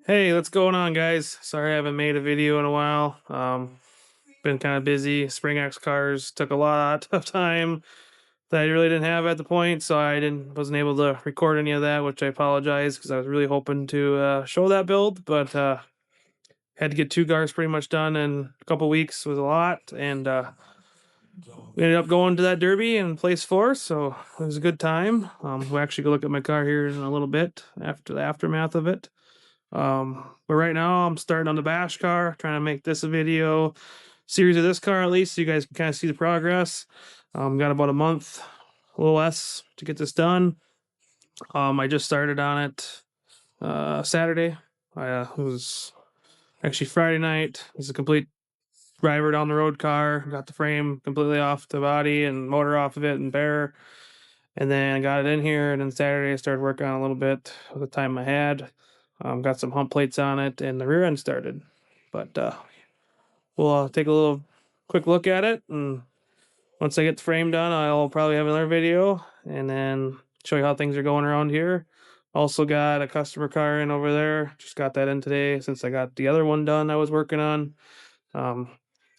Hey, what's going on, guys? Sorry I haven't made a video in a while. Been kind of busy. Spring X cars took a lot of time that I really didn't have at the point, so I didn't wasn't able to record any of that, which I apologize because I was really hoping to show that build, but had to get two cars pretty much done in a couple weeks was a lot, and we ended up going to that Derby and place fourth, so it was a good time. We'll actually go look at my car here in a little bit after the aftermath of it. But right now I'm starting on the bash car, trying to make this a video series of this car at least, so you guys can kind of see the progress. Got about a month, a little less to get this done. I just started on it Saturday. It was actually Friday night. It was a complete driver down the road car. Got the frame completely off the body and motor off of it and bare. And then I got it in here, and then Saturday I started working on it a little bit with the time I had. Got some hump plates on it, and the rear end started. But we'll take a little quick look at it, and once I get the frame done, I'll probably have another video, and then show you how things are going around here. Also got a customer car in over there. Just got that in today since I got the other one done I was working on. Um,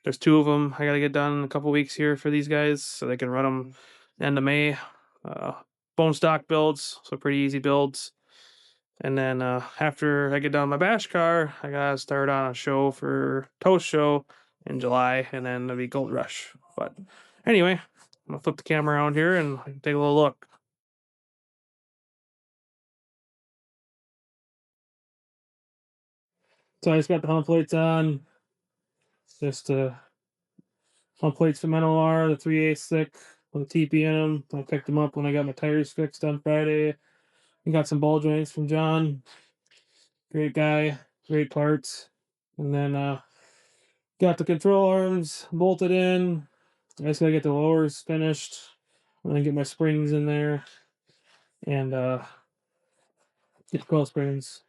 there's two of them I got to get done in a couple weeks here for these guys so they can run them end of May. Uh, Bone stock builds, so pretty easy builds. And then after I get done my bash car, I gotta start on a show for Toast Show in July, and then it'll be Gold Rush. But anyway, I'm gonna flip the camera around here and take a little look. So I just got the hump plates on. Just hump plates from NLR, the 3/8 thick with a TP in them. I picked them up when I got my tires fixed on Friday. I got some ball joints from John. Great guy, great parts. And then got the control arms bolted in. I just gotta get the lowers finished and then get my springs in there and get the coil springs,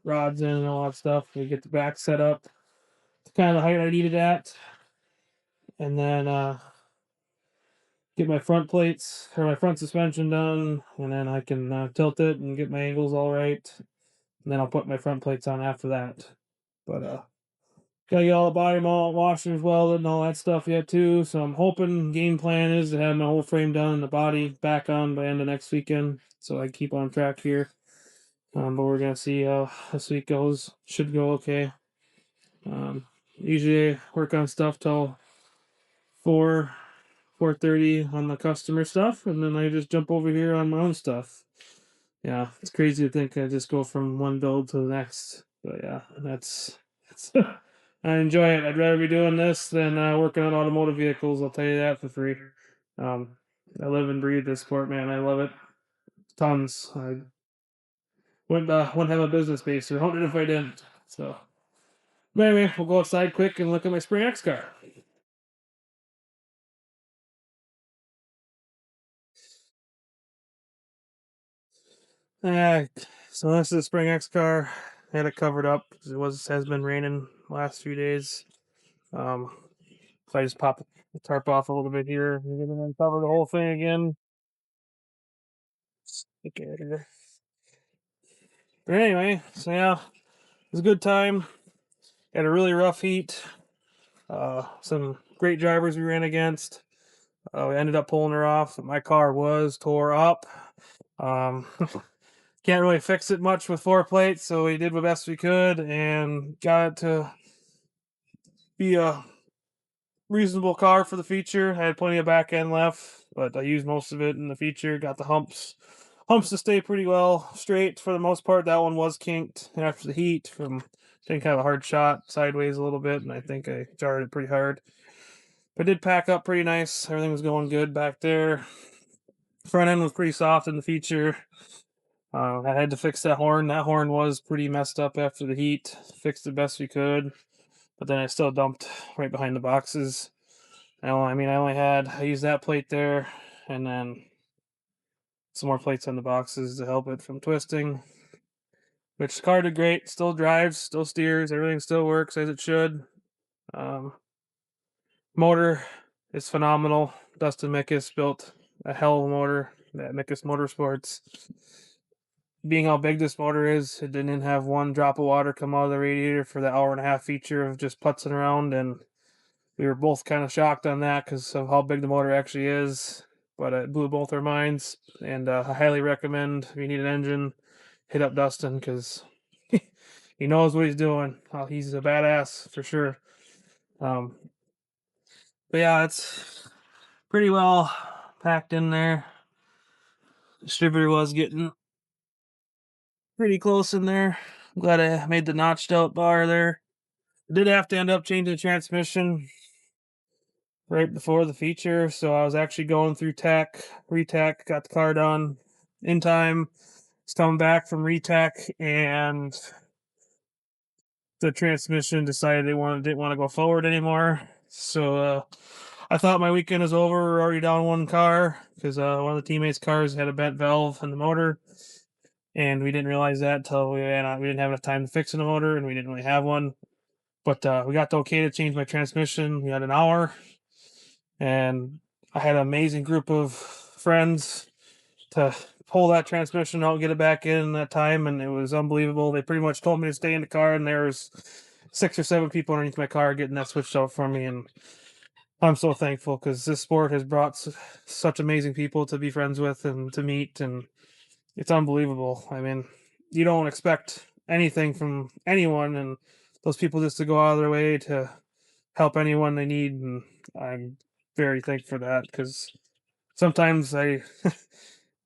rods in and all that stuff. We get the back set up to kind of the height I needed at. And then get my front plates or my front suspension done, and then I can tilt it and get my angles all right. And then I'll put my front plates on after that. But gotta get all the body mount washers welded and all that stuff yet too. So I'm hoping game plan is to have my whole frame done and the body back on by end of next weekend, so I can keep on track here. But we're gonna see how this week goes. Should go okay. Usually I work on stuff till 4:30 on the customer stuff, and then I just jump over here on my own stuff. Yeah, it's crazy to think I just go from one build to the next. But yeah, that's I enjoy it. I'd rather be doing this than working on automotive vehicles. I'll tell you that for free. Um, I live and breathe this sport, man. I love it tons. I wouldn't have a business base around it if I didn't. So, but anyway, we'll go outside quick and look at my Spring X car. Uh, so this is the Spring X car. I had it covered up because it has been raining the last few days. Um, so I just pop the tarp off a little bit here and then cover the whole thing again. Stick it here. But anyway, so yeah, it was a good time. Had a really rough heat. Some great drivers we ran against. We ended up pulling her off. My car was tore up. Um, can't really fix it much with four plates, so we did the best we could and got it to be a reasonable car for the feature. I had plenty of back end left, but I used most of it in the feature. Got the humps to stay pretty well straight for the most part. That one was kinked after the heat from taking kind of a hard shot sideways a little bit, and I think I jarred it pretty hard. But I did pack up pretty nice. Everything was going good back there. Front end was pretty soft in the feature. I had to fix that horn. That horn was pretty messed up after the heat. Fixed the best we could, but then I still dumped right behind the boxes. I used that plate there, and then some more plates on the boxes to help it from twisting. Which the car did great. Still drives, still steers, everything still works as it should. Um, Motor is phenomenal. Dustin Mickus built a hell of a motor at Mickus Motorsports. being how big this motor is, it didn't have one drop of water come out of the radiator for the hour and a half feature of just putzing around, and we were both kind of shocked on that because of how big the motor actually is. But it blew both our minds, and I highly recommend if you need an engine, hit up Dustin because he knows what he's doing. He's a badass for sure. Um, but yeah, it's pretty well packed in there. Distributor was getting pretty close in there. I'm glad I made the notched out bar there. I did have to end up changing the transmission right before the feature, so I was actually going through tech, retech, got the car done in time. It's coming back from retech, and the transmission decided didn't want to go forward anymore. So I thought my weekend was over. We're already down one car because one of the teammates' cars had a bent valve in the motor, and we didn't realize that until we didn't have enough time to fix the motor, and we didn't really have one. But we got the okay to change my transmission. We had an hour, and I had an amazing group of friends to pull that transmission out and get it back in that time, and it was unbelievable. They pretty much told me to stay in the car, and there was 6 or 7 people underneath my car getting that switched out for me, and I'm so thankful because this sport has brought such amazing people to be friends with and to meet, and it's unbelievable. I mean, you don't expect anything from anyone, and those people just to go out of their way to help anyone they need, and I'm very thankful for that because sometimes I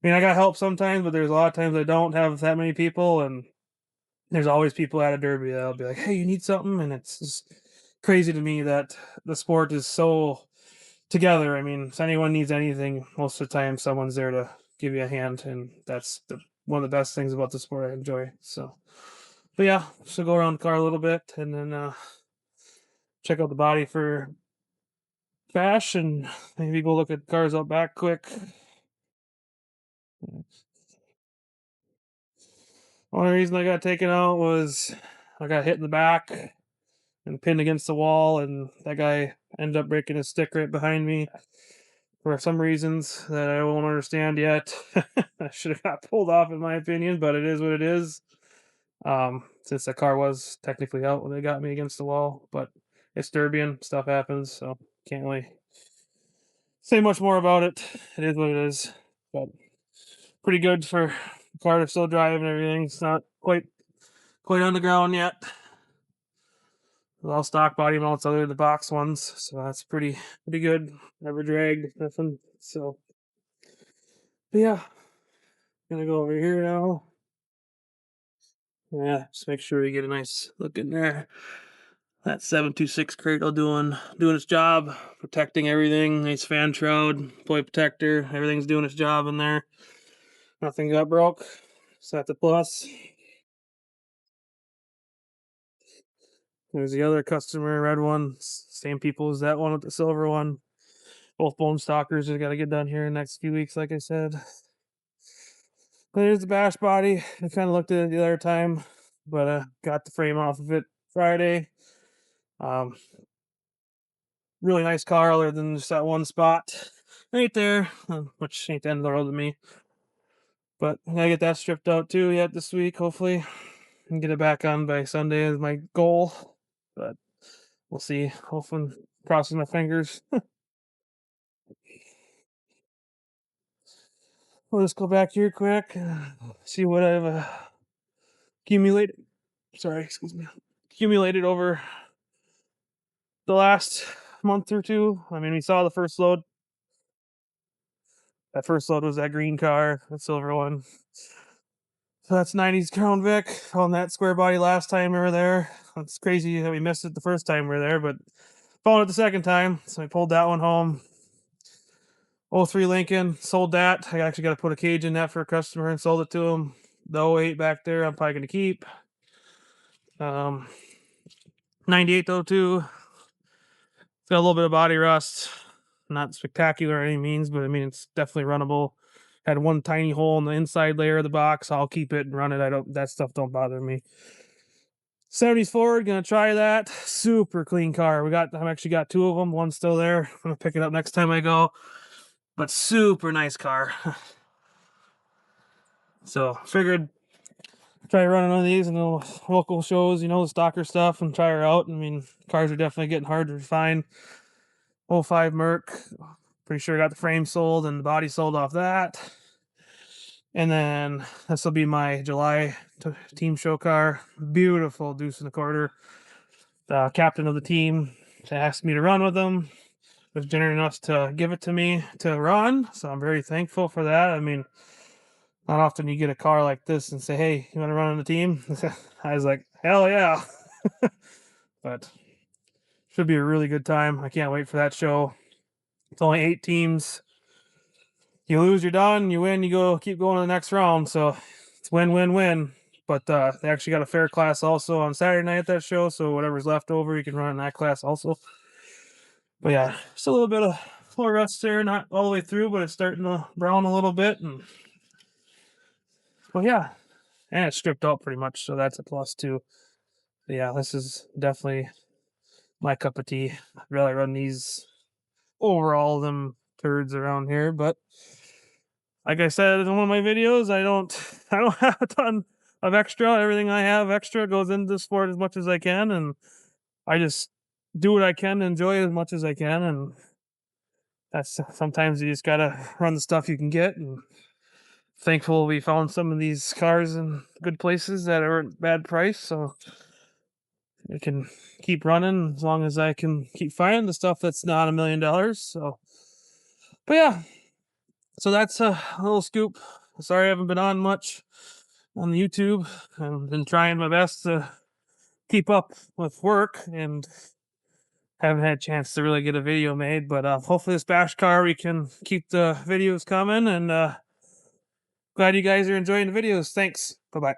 mean, I got help sometimes, but there's a lot of times I don't have that many people, and there's always people at a derby that'll be like, "Hey, you need something?" And it's just crazy to me that the sport is so together. I mean, if anyone needs anything, most of the time someone's there to give you a hand, and that's one of the best things about the sport I enjoy. So, but yeah, so go around the car a little bit, and then check out the body for Bash, and maybe go look at cars out back quick. Only reason I got taken out was I got hit in the back and pinned against the wall, and that guy ended up breaking his stick right behind me for some reasons that I won't understand yet. I should have got pulled off, in my opinion, but it is what it is. Since the car was technically out when they got me against the wall, but it's Derbian, stuff happens, so can't really say much more about it. It is what it is, but pretty good for the car to still drive and everything. It's not quite on the ground yet. All stock body mounts other than the box ones, so that's pretty good. Never dragged, nothing. So, but yeah, gonna go over here now. Yeah, just make sure we get a nice look in there. That 726 cradle doing its job, protecting everything. Nice fan shroud, plate protector, everything's doing its job in there. Nothing got broke. So that's a plus. There's the other customer, red one, same people as that one with the silver one. Both bone stalkers just got to get done here in the next few weeks, like I said. There's the bash body. I kind of looked at it the other time, but got the frame off of it Friday. Um, really nice car, other than just that one spot right there, which ain't the end of the world to me. But I gotta get that stripped out too yet this week, hopefully, and get it back on by Sunday is my goal. But we'll see. Hopefully, crossing my fingers. We'll just go back here quick, see what I've accumulated. Sorry, excuse me. Accumulated over the last month or two. I mean, we saw the first load. That first load was that green car, the silver one. So that's 90s Crown Vic on that square body last time we were there. It's crazy that we missed it the first time we were there, but found it the second time. So I pulled that one home. '03 Lincoln, sold that. I actually got to put a cage in that for a customer and sold it to him. The '08 back there, I'm probably going to keep. 98 '02, it's got a little bit of body rust. Not spectacular by any means, but I mean, it's definitely runnable. Had one tiny hole in the inside layer of the box. I'll keep it and run it. That stuff don't bother me. '70s Ford, gonna try that. Super clean car. I've actually got 2 of them. One's still there. I'm gonna pick it up next time I go. But super nice car. So figured try running one of these in the local shows, you know, the stocker stuff, and try her out. I mean, cars are definitely getting hard to find. 05 Merc, pretty sure I got the frame sold and the body sold off that. And then this will be my July team show car. Beautiful deuce and a quarter. The captain of the team asked me to run with him. Was generous enough to give it to me to run, so I'm very thankful for that. I mean, not often you get a car like this and say, "Hey, you want to run on the team?" I was like, "Hell yeah!" But should be a really good time. I can't wait for that show. It's only 8 teams. You lose, you're done. You win, you go keep going to the next round. So it's win, win, win. But they actually got a fair class also on Saturday night at that show. So whatever's left over, you can run in that class also. But yeah, just a little bit of floor rust there, not all the way through, but it's starting to brown a little bit. And well, yeah, and it's stripped out pretty much, so that's a plus too. But yeah, this is definitely my cup of tea. I'd rather run these over all of them turds around here, but like I said in one of my videos, I don't have a ton of extra. Everything I have extra goes into the sport as much as I can, and I just do what I can to enjoy it as much as I can. And that's sometimes you just gotta run the stuff you can get. And thankful we found some of these cars in good places that aren't bad price, so I can keep running as long as I can keep finding the stuff that's not $1 million. So, but yeah, so that's a little scoop. Sorry I haven't been on much on YouTube. I've been trying my best to keep up with work and haven't had a chance to really get a video made. But hopefully this bash car we can keep the videos coming, and glad you guys are enjoying the videos. Thanks. Bye bye.